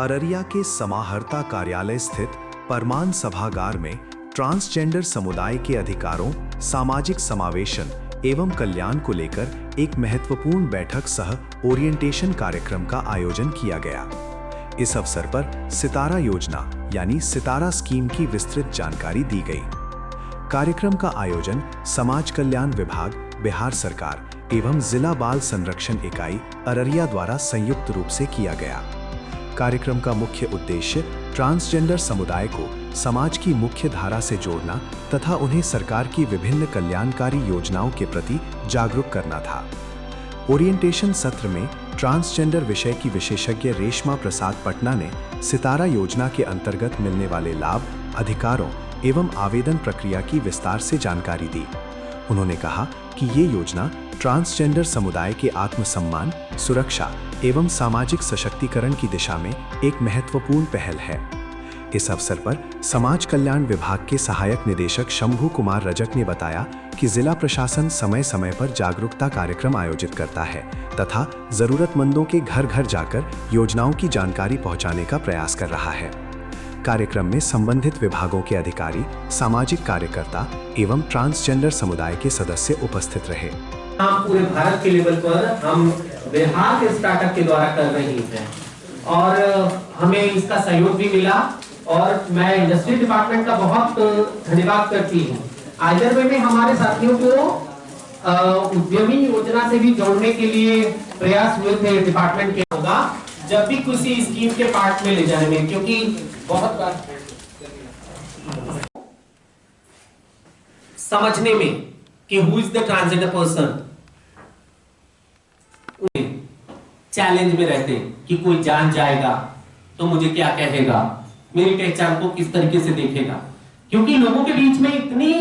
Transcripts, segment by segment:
अररिया के समाहर्ता कार्यालय स्थित परमान सभागार में ट्रांसजेंडर समुदाय के अधिकारों, सामाजिक समावेशन एवं कल्याण को लेकर एक महत्वपूर्ण बैठक सह ओरिएंटेशन कार्यक्रम का आयोजन किया गया। इस अवसर पर सितारा योजना यानी सितारा स्कीम की विस्तृत जानकारी दी गई। कार्यक्रम का आयोजन समाज कल्याण विभाग, बिहार सरकार एवं जिला बाल संरक्षण इकाई अररिया द्वारा संयुक्त रूप से किया गया। कार्यक्रम का मुख्य उद्देश्य ट्रांसजेंडर समुदाय को समाज की मुख्य धारा से जोड़ना तथा उन्हें सरकार की विभिन्न कल्याणकारी योजनाओं के प्रति जागरूक करना था। ओरिएंटेशन सत्र में ट्रांसजेंडर विषय की विशेषज्ञ रेशमा प्रसाद पटना ने सितारा योजना के अंतर्गत मिलने वाले लाभ, अधिकारों एवं आवेदन प्रक्रिया की विस्तार से जानकारी दी। उन्होंने कहा कि ये योजना ट्रांसजेंडर समुदाय के आत्मसम्मान, सुरक्षा एवं सामाजिक सशक्तिकरण की दिशा में एक महत्वपूर्ण पहल है। इस अवसर पर समाज कल्याण विभाग के सहायक निदेशक शंभू कुमार रजक ने बताया कि जिला प्रशासन समय समय पर जागरूकता कार्यक्रम आयोजित करता है तथा जरूरतमंदों के घर घर जाकर योजनाओं की जानकारी पहुंचाने का प्रयास कर रहा है। कार्यक्रम में संबंधित विभागों के अधिकारी, सामाजिक कार्यकर्ता एवं ट्रांसजेंडर समुदाय के सदस्य उपस्थित रहे। हम पूरे भारत के लेवल पर हम बिहार के स्टार्टअप के द्वारा कर रहे हैं और हमें इसका सहयोग भी मिला और मैं इंडस्ट्री डिपार्टमेंट का बहुत धन्यवाद करती हूँ। आइदर वे में हमारे साथियों को उद्यमी योजना से भी जोड़ने के लिए प्रयास हुए थे डिपार्टमेंट के होगा जब भी किसी स्कीम के पार्ट में ले जाने में, क्योंकि बहुत बार समझने में कि who is the transgender person challenge में रहते कि कोई जान जाएगा तो मुझे क्या कहेगा, मेरी पहचान को किस तरीके से देखेगा, क्योंकि लोगों के बीच में इतनी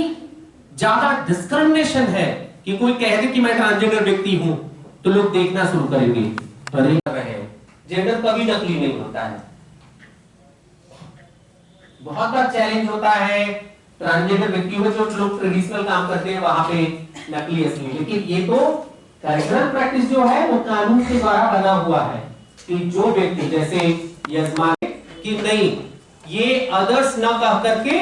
ज्यादा डिस्क्रिमिनेशन है कि कोई कह दे कि मैं ट्रांसजेंडर व्यक्ति हूं तो लोग देखना शुरू करेंगे। जेंडर कभी नकली नहीं होता है। बहुत बार चैलेंज होता है ट्रांसजेंडर व्यक्तियों में, जो लोग ट्रेडिशनल काम करते हैं वहां पे नकली असली, लेकिन ये तो कल्चरल प्रैक्टिस जो है वो कानून के द्वारा बना हुआ है कि जो व्यक्ति जैसे यजमान कि नहीं ये अदर्स न कह करके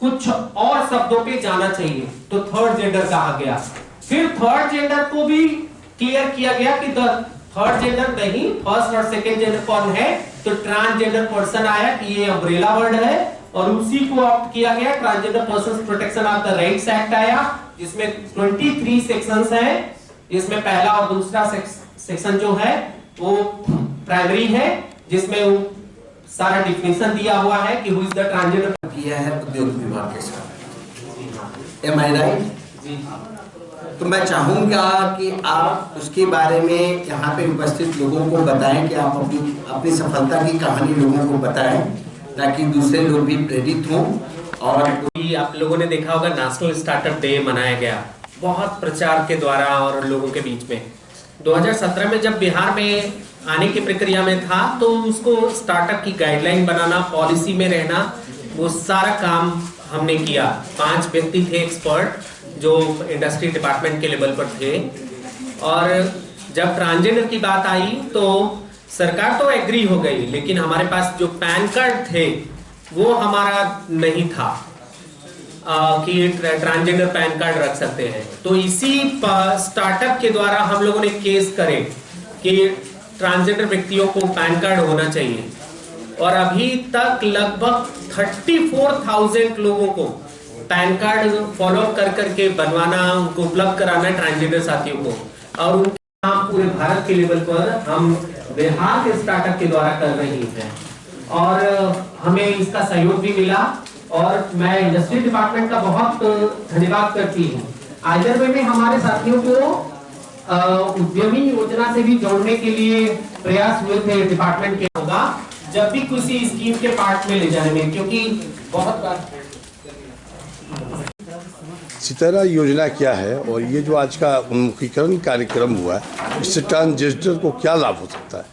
कुछ और शब्दों पे जाना चाहिए तो थर्ड जेंडर कहा गया। फिर थर्ड जेंडर को भी क्लियर किया गया कि थर्ड जेंडर नहीं, फर्स्ट और सेकंड जेंडर कौन है, तो ट्रांसजेंडर पर्सन आया कि ये अम्ब्रेला वर्ड है और उसी को ऑप्ट किया गया। Transgender person protection of the rights act आया जिसमें 23 सेक्शंस हैं, इसमें पहला और दूसरा सेक्शन जो है वो प्राइमरी है जिसमें वो सारा डिफिनेशन दिया हुआ है कि हु इज द ट्रांसजेंडर किया है उद्योग विभाग के साथ। एम आई राइट? तो मैं चाहूंगा कि आप उसके बारे में यहाँ पे उपस्थित लोगों को बताएं कि आप अपनी सफलता की कहानी लोगों को बताएं ताकि दूसरे लोग भी प्रेरित हों। और आप लोगों ने देखा होगा नेशनल स्टार्टअप डे मनाया गया बहुत प्रचार के द्वारा और लोगों के बीच में। 2017 में जब बिहार में आने की प्रक्रिया में था तो उसको स्टार्टअप की गाइडलाइन बनाना, पॉलिसी में रहना, वो सारा काम हमने किया। 5 व्यक्ति थे एक्सपर्ट जो इंडस्ट्री डिपार्टमेंट के लेवल पर थे और जब ट्रांसजेंडर की बात आई तो सरकार तो एग्री हो गई, लेकिन हमारे पास जो पैन कार्ड थे वो हमारा नहीं था कि ट्रांसजेंडर पैन कार्ड रख सकते हैं। तो इसी स्टार्टअप के द्वारा हम लोगों ने केस करे कि ट्रांसजेंडर व्यक्तियों को पैन कार्ड होना चाहिए और अभी तक लगभग 34,000 लोगों को पैन कार्ड फॉलो कर करके बनवाना, उनको उपलब्ध कराना ट्रांसजेंडर साथियों को। और उनके पूरे भारत के लेवल पर हम बिहार के स्टार्टअप के द्वारा कर रहे हैं और हमें इसका सहयोग भी मिला और मैं इंडस्ट्री डिपार्टमेंट का बहुत धन्यवाद करती हूँ। आइदर वे में हमारे साथियों को उद्यमी योजना से भी जोड़ने के लिए प्रयास हुए थे डिपार्टमेंट के होगा जब भी किसी स्कीम के पार्ट में ले जाने में, क्योंकि बहुत बार सितारा योजना क्या है और ये जो आज का उन्मुखीकरण कार्यक्रम हुआ है इससे ट्रांसजेंडर को क्या लाभ हो सकता है?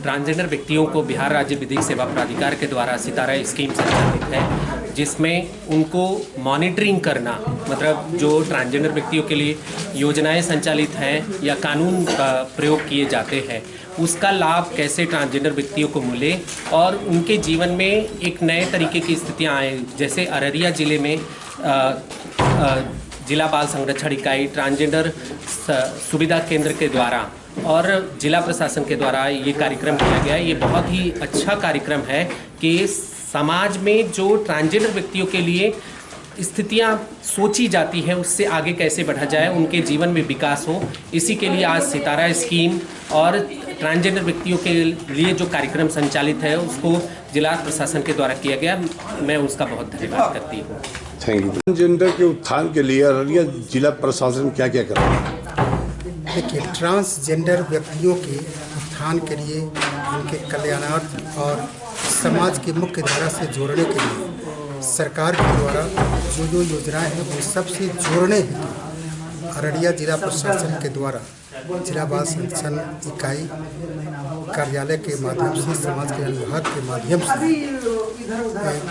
ट्रांसजेंडर व्यक्तियों को बिहार राज्य विधिक सेवा प्राधिकार के द्वारा सितारा स्कीम संचालित है जिसमें उनको मॉनिटरिंग करना, मतलब जो ट्रांसजेंडर व्यक्तियों के लिए योजनाएं संचालित हैं या कानून प्रयोग किए जाते हैं उसका लाभ कैसे ट्रांसजेंडर व्यक्तियों को मिले और उनके जीवन में एक नए तरीके की स्थितियाँ आए। जैसे अररिया ज़िले में जिला बाल संरक्षण इकाई ट्रांसजेंडर सुविधा केंद्र के द्वारा और जिला प्रशासन के द्वारा ये कार्यक्रम किया गया। ये बहुत ही अच्छा कार्यक्रम है कि समाज में जो ट्रांसजेंडर व्यक्तियों के लिए स्थितियाँ सोची जाती है उससे आगे कैसे बढ़ा जाए, उनके जीवन में विकास हो। इसी के लिए आज सितारा स्कीम और ट्रांसजेंडर व्यक्तियों के लिए जो कार्यक्रम संचालित है उसको जिला प्रशासन के द्वारा किया गया। मैं उसका बहुत धन्यवाद करती हूँ। Thank you. ट्रांसजेंडर के उत्थान के लिए अररिया जिला प्रशासन क्या क्या कर रहा है? देखिए, ट्रांसजेंडर व्यक्तियों के उत्थान के लिए, उनके कल्याणार्थ और समाज की मुख्य धारा से जोड़ने के लिए सरकार के द्वारा जो योजनाएं हैं वो सबसे जोड़ने हेतु अररिया जिला प्रशासन के द्वारा जिला बाल संरक्षण इकाई कार्यालय के माध्यम से, समाज कल्याण विभाग के माध्यम से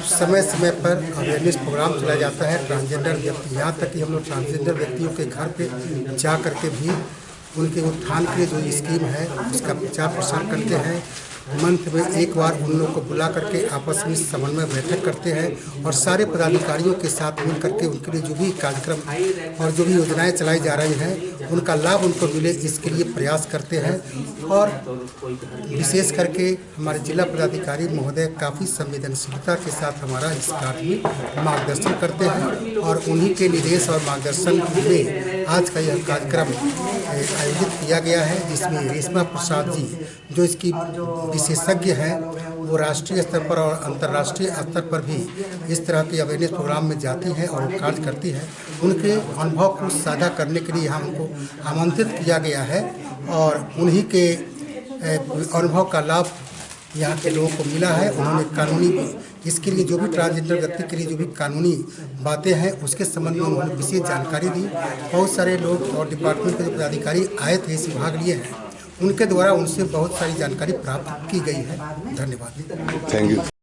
समय समय पर अवेयरनेस प्रोग्राम चलाया जाता है। ट्रांसजेंडर व्यक्ति, यहाँ तक कि हम लोग ट्रांसजेंडर व्यक्तियों के घर पे जा करके भी उनके उत्थान के लिए जो स्कीम है उसका प्रचार प्रसार करते हैं। मंथ में एक बार उन लोगों को बुला करके आपस में समन्वय बैठक करते हैं और सारे पदाधिकारियों के साथ मिल करके उनके लिए जो भी कार्यक्रम और जो भी योजनाएं चलाई जा रही हैं उनका लाभ उनको मिले, इसके लिए प्रयास करते हैं। और विशेष करके हमारे जिला पदाधिकारी महोदय काफ़ी संवेदनशीलता के साथ हमारा इस कार्य में मार्गदर्शन करते हैं और उन्हीं के निर्देश और मार्गदर्शन में आज का यह कार्यक्रम आयोजित किया गया है, जिसमें रेशमा प्रसाद जी जो इसकी विशेषज्ञ हैं वो राष्ट्रीय स्तर पर और अंतर्राष्ट्रीय स्तर पर भी इस तरह के अवेयरनेस प्रोग्राम में जाती हैं और कार्य करती हैं। उनके अनुभव को साझा करने के लिए यहाँ उनको आमंत्रित किया गया है और उन्हीं के अनुभव का लाभ यहाँ के लोगों को मिला है। उन्होंने कानूनी, इसके लिए जो भी ट्रांसजेंडर व्यक्ति के लिए जो भी कानूनी बातें हैं उसके संबंध में उन्होंने विशेष जानकारी दी। बहुत सारे लोग और डिपार्टमेंट के जो पदाधिकारी आए थे, इस विभाग लिए हैं, उनके द्वारा उनसे बहुत सारी जानकारी प्राप्त की गई है। धन्यवाद। Thank you.